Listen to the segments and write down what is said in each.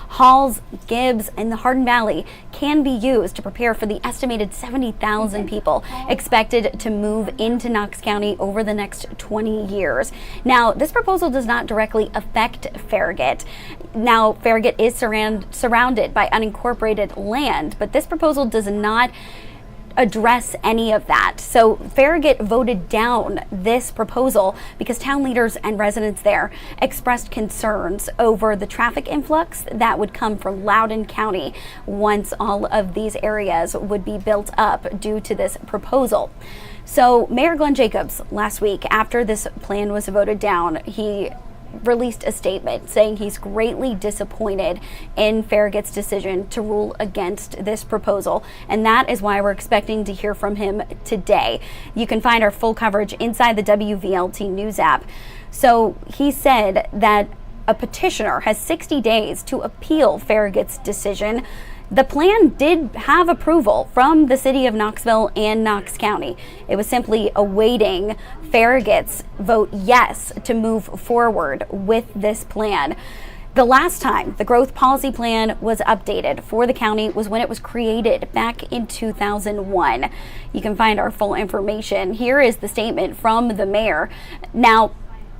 Halls, Gibbs, and the Hardin Valley can be used to prepare for the estimated 70,000 people expected to move into Knox County over the next 20 years. Now, this proposal does not directly affect Farragut. Now, Farragut is surrounded by unincorporated land, but this proposal does not address any of that. So Farragut voted down this proposal because town leaders and residents there expressed concerns over the traffic influx that would come from Loudoun County once all of these areas would be built up due to this proposal. So Mayor Glenn Jacobs last week, after this plan was voted down, he released a statement saying he's greatly disappointed in Farragut's decision to rule against this proposal, and that is why we're expecting to hear from him today. You can find our full coverage inside the WVLT News App. So he said that a petitioner has 60 days to appeal Farragut's decision. The plan did have approval from the city of Knoxville and Knox County. It was simply awaiting Farragut's vote yes to move forward with this plan. The last time the growth policy plan was updated for the county was when it was created back in 2001. You can find our full information. Here is the statement from the mayor. Now,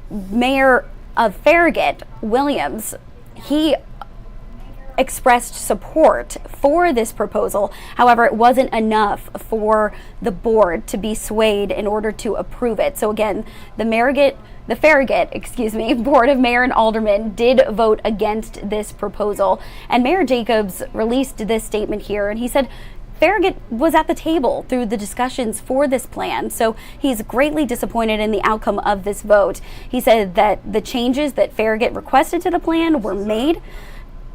Mayor of Farragut, Williams, he expressed support for this proposal. However, it wasn't enough for the board to be swayed in order to approve it. So again, the Farragut, Board of Mayor and Aldermen did vote against this proposal. And Mayor Jacobs released this statement here, and he said Farragut was at the table through the discussions for this plan, so he's greatly disappointed in the outcome of this vote. He said that the changes that Farragut requested to the plan were made,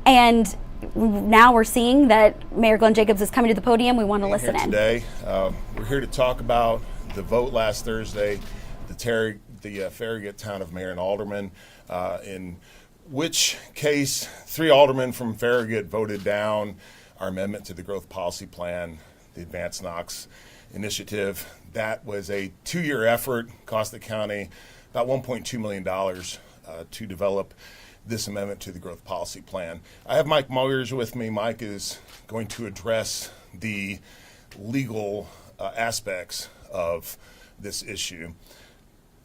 and now we're seeing that Mayor Glenn Jacobs is coming to the podium. We want to listen in. Today, we're here to talk about the vote last Thursday, the Farragut Town of Mayor and Aldermen, in which case 3 aldermen from Farragut voted down our amendment to the growth policy plan, the Advanced Knox initiative. That was a 2-year effort, cost the county about $1.2 million to develop this amendment to the growth policy plan. I have Mike Moyers with me. Mike is going to address the legal aspects of this issue.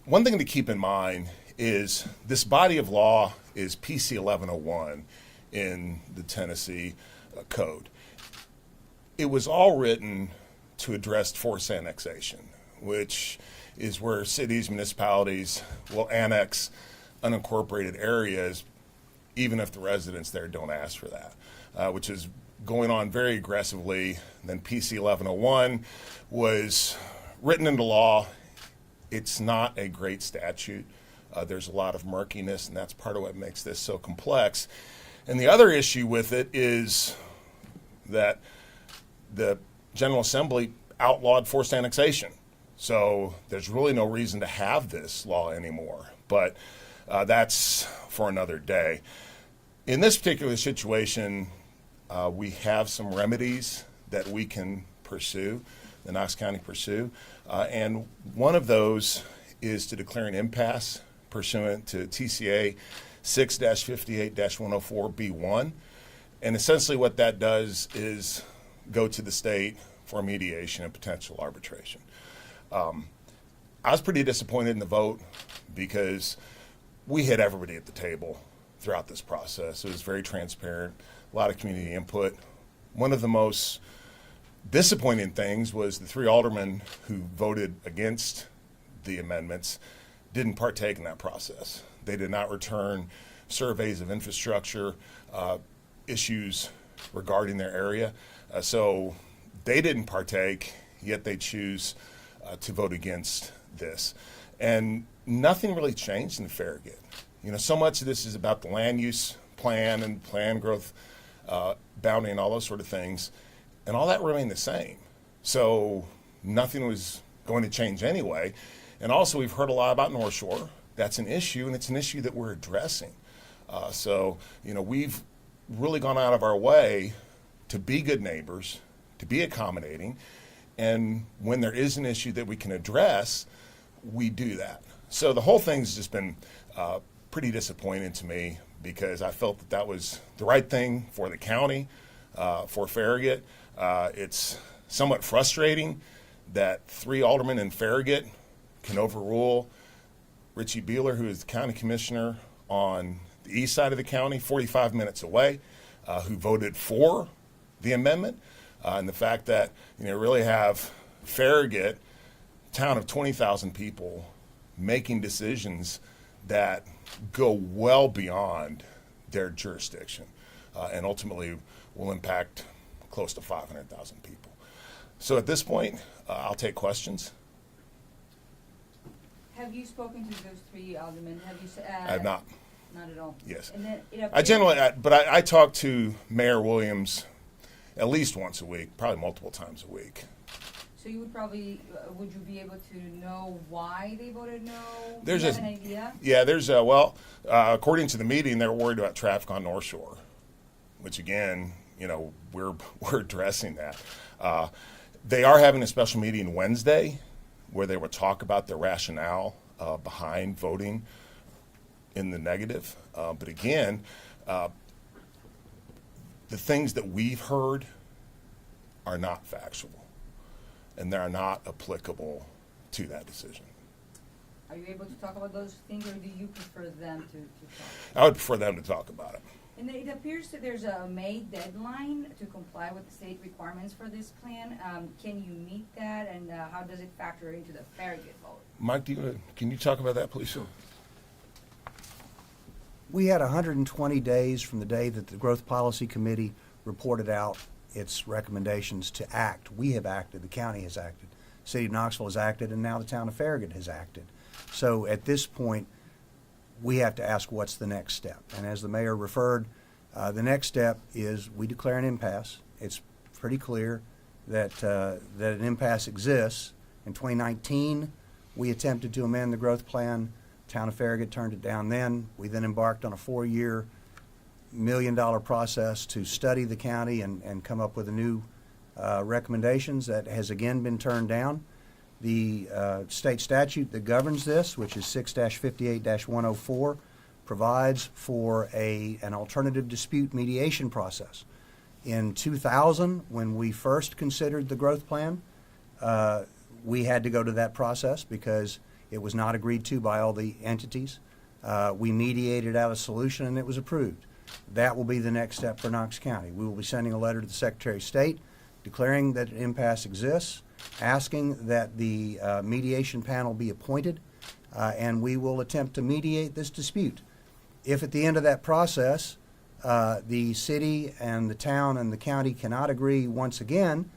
One thing to keep in mind is this body of law is PC 1101 in the Tennessee Code. It was all written to address forced annexation, which is where cities, municipalities will annex unincorporated areas, even if the residents there don't ask for that, which is going on very aggressively. Then PC 1101 was written into law. It's not a great statute. There's a lot of murkiness, and that's part of what makes this so complex. And the other issue with it is that the General Assembly outlawed forced annexation. So there's really no reason to have this law anymore. But that's for another day. In this particular situation, we have some remedies that we can pursue, the Knox County pursue, and one of those is to declare an impasse pursuant to TCA 6-58-104B1. And essentially what that does is go to the state for mediation and potential arbitration. I was pretty disappointed in the vote because we had everybody at the table throughout this process. It was very transparent, a lot of community input. One of the most disappointing things was the 3 aldermen who voted against the amendments didn't partake in that process. They did not return surveys of infrastructure issues regarding their area. So they didn't partake, yet they choose to vote against this. And nothing really changed in Farragut. So much of this is about the land use plan and plan growth boundary and all those sort of things. And all that remained the same. So nothing was going to change anyway. And also we've heard a lot about North Shore. That's an issue, and it's an issue that we're addressing. So we've really gone out of our way to be good neighbors, to be accommodating, And when there is an issue that we can address, we do that. So the whole thing's just been pretty disappointing to me, because I felt that that was the right thing for the county, for Farragut. It's somewhat frustrating that 3 aldermen in Farragut can overrule Richie Beeler, who is the county commissioner on the east side of the county, 45 minutes away, who voted for the amendment. And the fact that, really have Farragut, town of 20,000 people, making decisions that go well beyond their jurisdiction, and ultimately will impact close to 500,000 people. So at this point, I'll take questions. Have you spoken to those 3 aldermen? Have you? I have not. Not at all. Yes. And then I talk to Mayor Williams at least once a week, probably multiple times a week. So you would probably, would you be able to know why they voted no? There's Do you have an idea? Yeah, according to the meeting, they're worried about traffic on North Shore, which again, we're addressing that. They are having a special meeting Wednesday where they will talk about the rationale behind voting in the negative. But again, the things that we've heard are not factual, and they're not applicable to that decision. Are you able to talk about those things, or do you prefer them to talk? I would prefer them to talk about it. And it appears that there's a May deadline to comply with the state requirements for this plan. Can you meet that, and how does it factor into the Farragut vote? Mike, can you talk about that, please? Sure. We had 120 days from the day that the Growth Policy Committee reported out its recommendations to act. We have acted, the county has acted, the city of Knoxville has acted, and now the town of Farragut has acted. So at this point, we have to ask what's the next step. And as the mayor referred, the next step is we declare an impasse. It's pretty clear that an impasse exists. In 2019, we attempted to amend the growth plan. Town of Farragut turned it down then. We then embarked on a 4-year, $1 million process to study the county and come up with a new recommendations that has again been turned down. The state statute that governs this, which is 6-58-104, provides for an alternative dispute mediation process. In 2000, when we first considered the growth plan, we had to go to that process because it was not agreed to by all the entities. We mediated out a solution and it was approved. That will be the next step for Knox County. We will be sending a letter to the Secretary of State declaring that an impasse exists, asking that the mediation panel be appointed, and we will attempt to mediate this dispute. If at the end of that process the city and the town and the county cannot agree once again,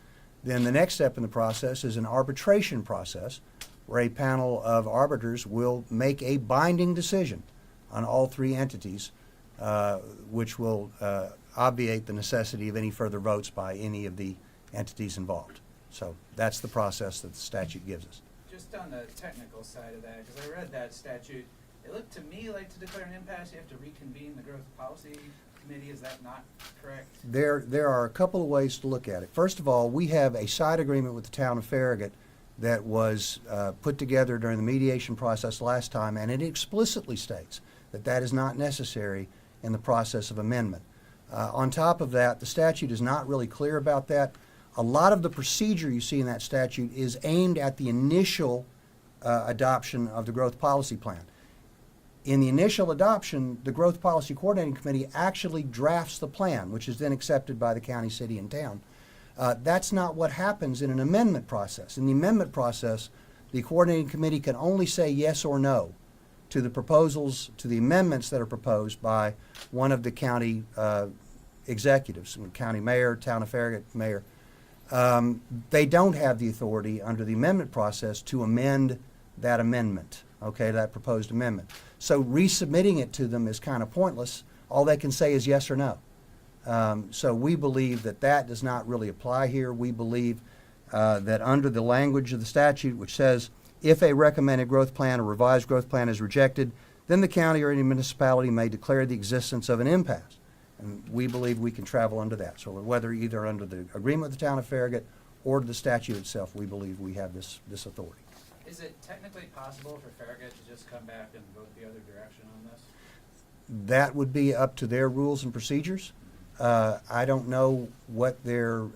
then the next step in the process is an arbitration process where a panel of arbiters will make a binding decision on all 3 entities, which will obviate the necessity of any further votes by any of the entities involved. So that's the process that the statute gives us. Just on the technical side of that, because I read that statute, it looked to me like to declare an impasse, you have to reconvene the Growth Policy Committee. Is that not correct? There are a couple of ways to look at it. First of all, we have a side agreement with the town of Farragut that was put together during the mediation process last time, and it explicitly states that that is not necessary in the process of amendment. On top of that, the statute is not really clear about that. A lot of the procedure you see in that statute is aimed at the initial adoption of the Growth Policy Plan. In the initial adoption, the Growth Policy Coordinating Committee actually drafts the plan, which is then accepted by the county, city, and town. That's not what happens in an amendment process. In the amendment process, the Coordinating Committee can only say yes or no to the proposals, to the amendments that are proposed by one of the county executives, county mayor, town of Farragut mayor. They don't have the authority under the amendment process to amend that amendment, okay, that proposed amendment. So resubmitting it to them is kind of pointless. All they can say is yes or no. So we believe that that does not really apply here. We believe that under the language of the statute, which says if a recommended growth plan or revised growth plan is rejected, then the county or any municipality may declare the existence of an impasse. And we believe we can travel under that. So whether either under the agreement with the town of Farragut or to the statute itself, we believe we have this authority. Is it technically possible for Farragut to just come back and vote the other direction on this? That would be up to their rules and procedures. I don't know what their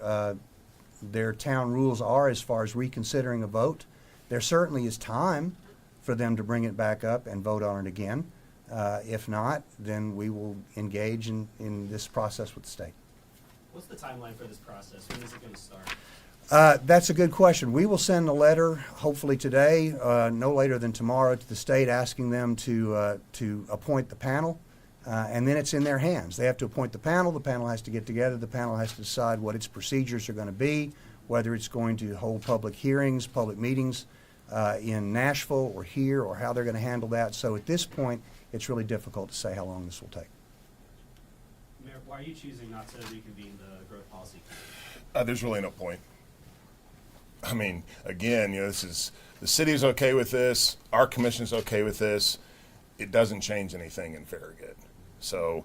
town rules are as far as reconsidering a vote. There certainly is time for them to bring it back up and vote on it again. If not, then we will engage in this process with the state. What's the timeline for this process? When is it going to start? That's a good question. We will send a letter, hopefully today, no later than tomorrow, to the state asking them to appoint the panel, and then it's in their hands. They have to appoint the panel. The panel has to get together. The panel has to decide what its procedures are going to be, whether it's going to hold public hearings, public meetings in Nashville or here, or how they're going to handle that. So at this point, it's really difficult to say how long this will take. Mayor, why are you choosing not to reconvene the growth policy committee? There's really no point. I mean, again, this is, the city's okay with this, our commission's okay with this. It doesn't change anything in Farragut. So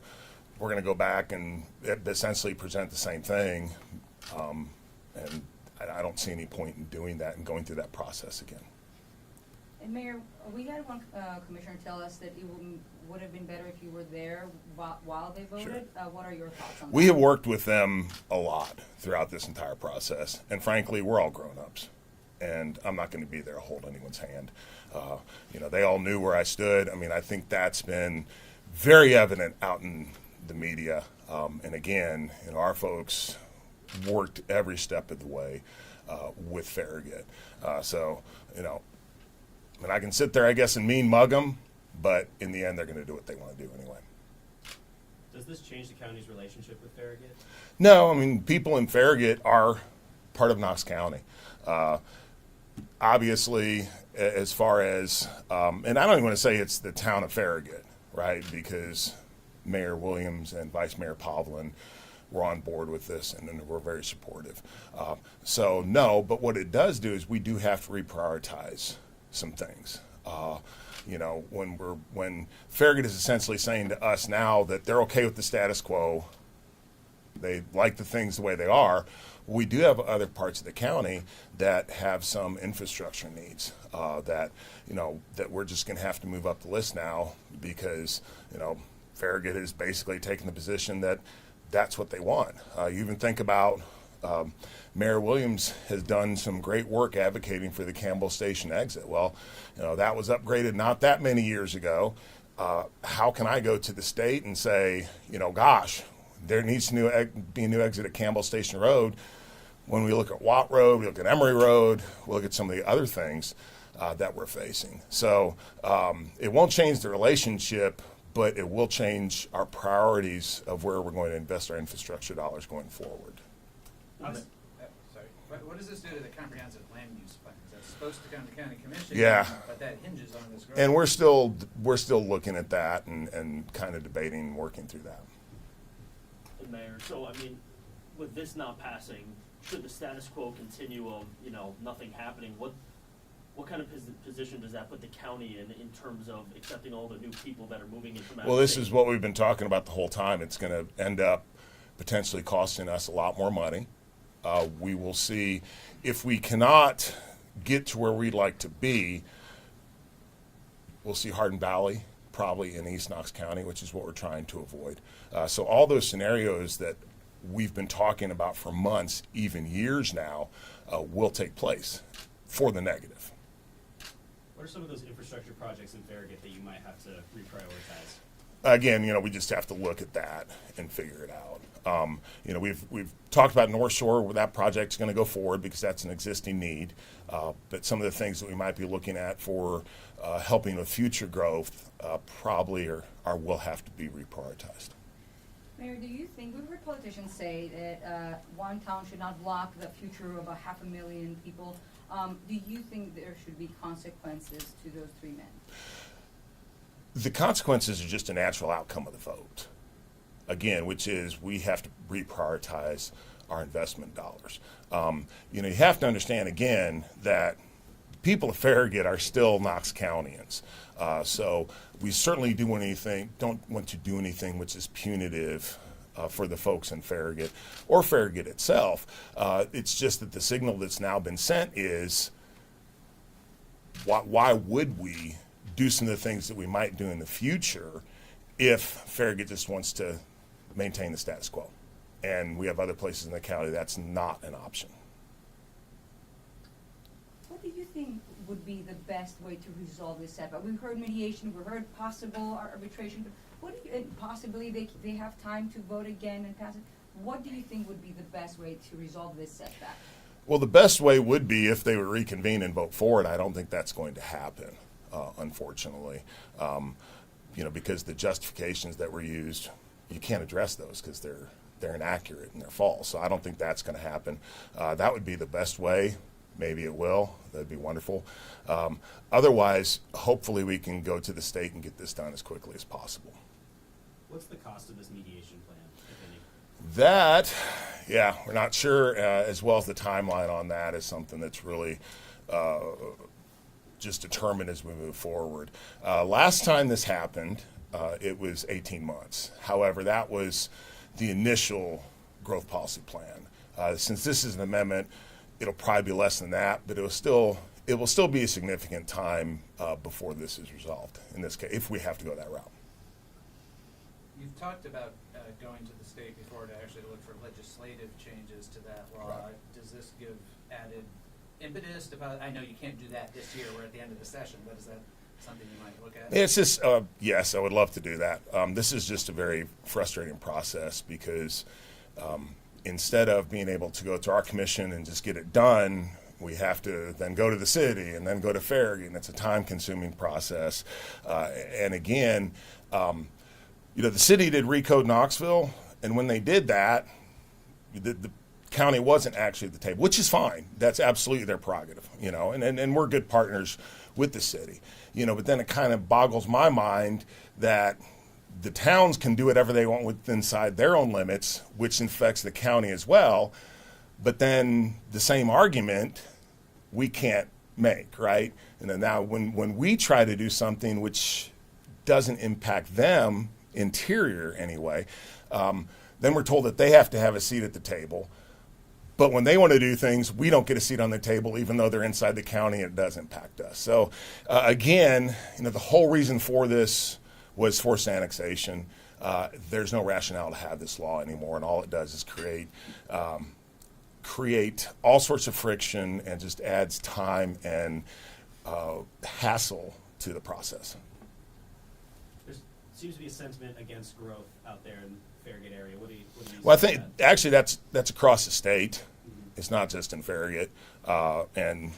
we're going to go back and essentially present the same thing. And I don't see any point in doing that and going through that process again. And Mayor, we had one commissioner tell us that it would have been better if you were there while they voted. Sure. What are your thoughts on that? We have worked with them a lot throughout this entire process, and frankly, we're all grown-ups, and I'm not going to be there to hold anyone's hand. They all knew where I stood. I mean, I think that's been very evident out in the media, and again, our folks worked every step of the way with Farragut. And I can sit there, I guess, and mean mug them, but in the end, they're going to do what they want to do anyway. Does this change the county's relationship with Farragut? No, I mean, people in Farragut are part of Knox County. Obviously, as far as, and I don't even want to say it's the town of Farragut, right? Because Mayor Williams and Vice Mayor Pavlin were on board with this, and we're very supportive. So no, but what it does do is we do have to reprioritize some things. When Farragut is essentially saying to us now that they're okay with the status quo, they like the things the way they are, we do have other parts of the county that have some infrastructure needs that we're just going to have to move up the list now because Farragut has basically taken the position that that's what they want. You even think about Mayor Williams has done some great work advocating for the Campbell Station exit. Well, that was upgraded not that many years ago. How can I go to the state and say, gosh, there needs to be a new exit at Campbell Station Road? When we look at Watt Road, we look at Emory Road, we look at some of the other things that we're facing. So it won't change the relationship, but it will change our priorities of where we're going to invest our infrastructure dollars going forward. What does this do to the comprehensive land use plan? That's supposed to come to county commission, Yeah. but that hinges on this growth. And we're still looking at that and kind of debating and working through that. Mayor, so I mean, with this not passing, should the status quo continue of nothing happening? What kind of position does that put the county in terms of accepting all the new people that are moving in from out of Well, this state? is what we've been talking about the whole time. It's going to end up potentially costing us a lot more money. We will see if we cannot get to where we'd like to be. We'll see Hardin Valley probably in East Knox County, which is what we're trying to avoid. So all those scenarios that we've been talking about for months, even years now, will take place for the negative. What are some of those infrastructure projects in Farragut that you might have to reprioritize? Again, we just have to look at that and figure it out. We've talked about North Shore, where that project's going to go forward because that's an existing need. But some of the things that we might be looking at for helping with future growth probably will have to be reprioritized. Mayor, do you think, we've heard politicians say that one town should not block the future of 500,000 people. Do you think there should be consequences to those 3 men? The consequences are just a natural outcome of the vote. Again, which is we have to reprioritize our investment dollars. You have to understand, again, that people of Farragut are still Knox Countyans. So we certainly don't want to do anything which is punitive for the folks in Farragut or Farragut itself. It's just that the signal that's now been sent is, why would we do some of the things that we might do in the future if Farragut just wants to maintain the status quo? And we have other places in the county that's not an option. What do you think would be the best way to resolve this setback? We've heard mediation, we've heard possible arbitration, but what do you, and possibly they have time to vote again and pass it. What do you think would be the best way to resolve this setback? Well, the best way would be if they would reconvene and vote for it. I don't think that's going to happen, unfortunately. Because the justifications that were used, you can't address those because they're inaccurate and they're false. So I don't think that's going to happen. That would be the best way. Maybe it will. That'd be wonderful. Otherwise, hopefully we can go to the state and get this done as quickly as possible. What's the cost of this mediation plan, if any? That, we're not sure, as well as the timeline on that is something that's really just determined as we move forward. Last time this happened, it was 18 months. However, that was the initial growth policy plan. Since this is an amendment, it'll probably be less than that, but it will still be a significant time before this is resolved, in this case, if we have to go that route. You've talked about going to the state before to actually look for legislative changes to that law. Right. Does this give added impetus about, I know you can't do that this year, we're at the end of the session, but is that something you might look at? It's just, yes, I would love to do that. This is just a very frustrating process because instead of being able to go to our commission and just get it done, we have to then go to the city and then go to Farragut, and it's a time-consuming process. And again, the city did recode Knoxville, and when they did that, the county wasn't actually at the table, which is fine. That's absolutely their prerogative, and we're good partners with the city, but then it kind of boggles my mind that the towns can do whatever they want inside their own limits, which affects the county as well. But then the same argument we can't make, right? And then now when we try to do something which doesn't impact them, interior anyway, then we're told that they have to have a seat at the table. But when they want to do things, we don't get a seat on the table, even though they're inside the county and it does impact us. So again, the whole reason for this was forced annexation. There's no rationale to have this law anymore, and all it does is create all sorts of friction and just adds time and hassle to the process. There seems to be a sentiment against growth out there in the Farragut area. What do you Well, I say think to that? actually that's across the state. It's not just in Farragut, and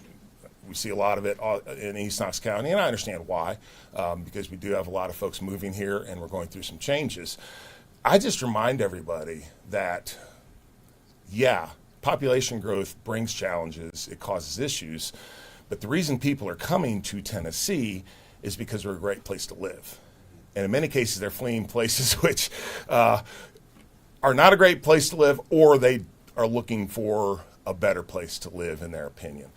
we see a lot of it in East Knox County, and I understand why, because we do have a lot of folks moving here, and we're going through some changes. I just remind everybody that, population growth brings challenges, it causes issues, but the reason people are coming to Tennessee is because we're a great place to live. And in many cases, they're fleeing places which are not a great place to live, or they are looking for a better place to live, in their opinion.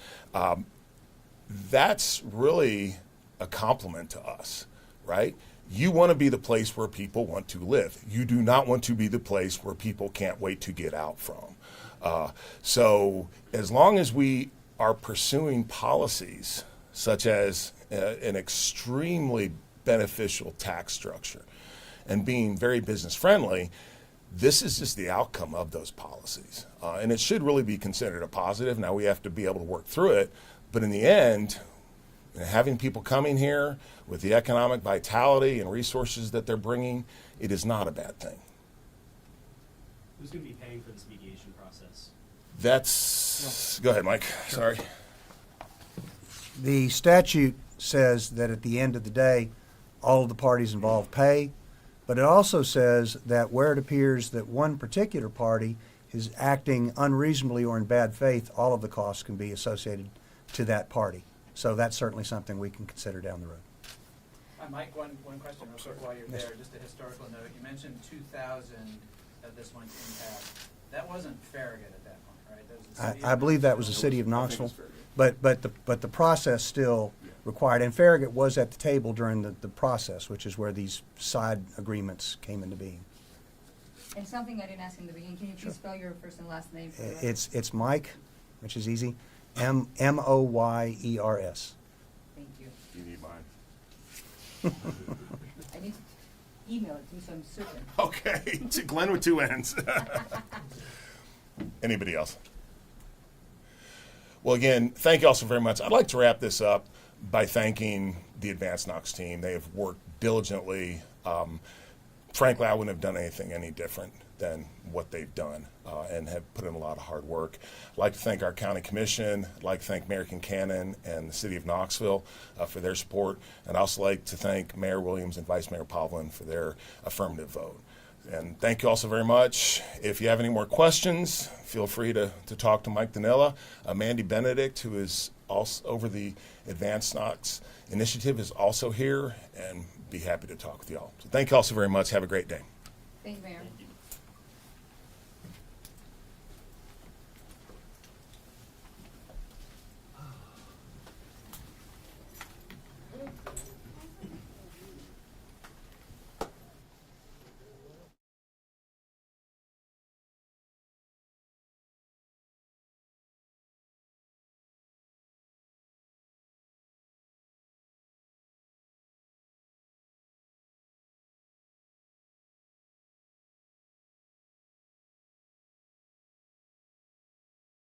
That's really a compliment to us, right? You want to be the place where people want to live. You do not want to be the place where people can't wait to get out from. So as long as we are pursuing policies such as an extremely beneficial tax structure and being very business friendly, this is just the outcome of those policies. And it should really be considered a positive. Now we have to be able to work through it. But in the end, having people coming here with the economic vitality and resources that they're bringing, it is not a bad thing. Who's going to be paying for this mediation process? Go ahead, Mike. Sorry. The statute says that at the end of the day, all of the parties involved pay, but it also says that where it appears that one particular party is acting unreasonably or in bad faith, all of the costs can be associated to that party. So that's certainly something we can consider down the road. Mike, one question real quick while you're there, just a historical note. You mentioned 2000 that this went impact. That wasn't Farragut at that point, right? That was the city I believe that was the city of Knoxville, but the process still required, and Farragut was at the table during the process, which is where these side agreements came into being. And something I didn't ask in the beginning, can you please spell your first and last name for the record? It's Mike, which is easy, Moyers. Thank you. Do you need mine? I need to email it to you so I'm certain. Okay, to Glenn with 2 N's. Anybody else? Well, again, thank you all so very much. I'd like to wrap this up by thanking the Advanced Knox team. They have worked diligently. Frankly, I wouldn't have done anything any different than what they've done and have put in a lot of hard work. I'd like to thank our county commission. I'd like to thank Mayor Kincannon and the city of Knoxville for their support. And I'd also like to thank Mayor Williams and Vice Mayor Pavlin for their affirmative vote. And thank you all so very much. If you have any more questions, feel free to talk to Mike Danella. Mandy Benedict, who is also over the Advanced Knox Initiative, is also here and be happy to talk with you all. So thank you all so very much. Have a great day. Thank you, Mayor. Thank you.